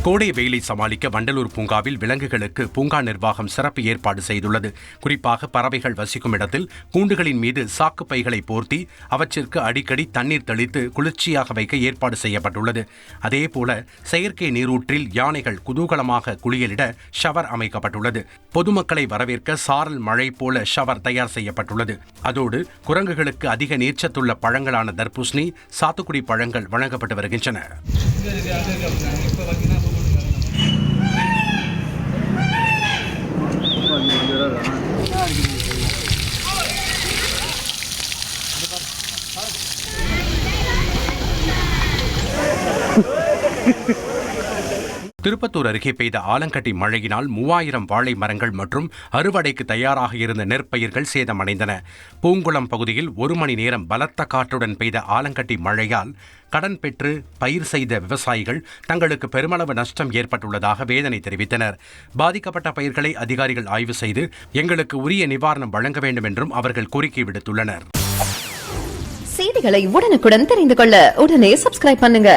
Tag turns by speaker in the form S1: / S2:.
S1: கோடை வெயிலை சமாளிக்க வண்டலூர் பூங்காவில் விலங்குகளுக்கு பூங்கா நிர்வாகம் சிறப்பு ஏற்பாடு செய்துள்ளது. குறிப்பாக பறவைகள் வசிக்கும் இடத்தில் கூண்டுகளின் மீது சாக்கு பைகளை போர்த்தி அவற்றிற்கு அடிக்கடி தண்ணீர் தெளித்து குளிர்ச்சியாக வைக்க ஏற்பாடு செய்யப்பட்டுள்ளது. அதேபோல செயற்கை நீரூற்றில் யானைகள் குதூகலமாக குளியலிட ஷவர் அமைக்கப்பட்டுள்ளது. பொதுமக்களை வரவேற்க சாரல் மழை போல ஷவர் தயார் செய்யப்பட்டுள்ளது. அதோடு குரங்குகளுக்கு அதிக நீர்ச்சத்துள்ள பழங்களான தர்பூசணி, சாத்துக்குடி பழங்கள் வழங்கப்பட்டு வருகின்றன. திருப்பத்தூர் அருகே பெய்த ஆலங்கட்டி மழையினால் 3000 வாழை மரங்கள் மற்றும் அறுவடைக்கு தயாராக இருந்த நெற்பயிர்கள் சேதமடைந்தன. பூங்குளம் பகுதியில் 1 மணி நேரம் பலத்த காற்றுடன் பெய்த ஆலங்கட்டி மழையால் கடன் பெற்று பயிர் செய்த விவசாயிகள் தங்களுக்கு பெருமளவு நஷ்டம் ஏற்பட்டுள்ளதாக வேதனை தெரிவித்தனர். பாதிக்கப்பட்ட பயிர்களை அதிகாரிகள் ஆய்வு செய்து எங்களுக்கு உரிய நிவாரணம் வழங்க வேண்டும் என்றும் அவர்கள் கோரிக்கை விடுத்துள்ளனர்.
S2: செய்திகளை உடனுக்குடன் தெரிந்து கொள்ள உடனே சப்ஸ்கிரைப் பண்ணுங்க.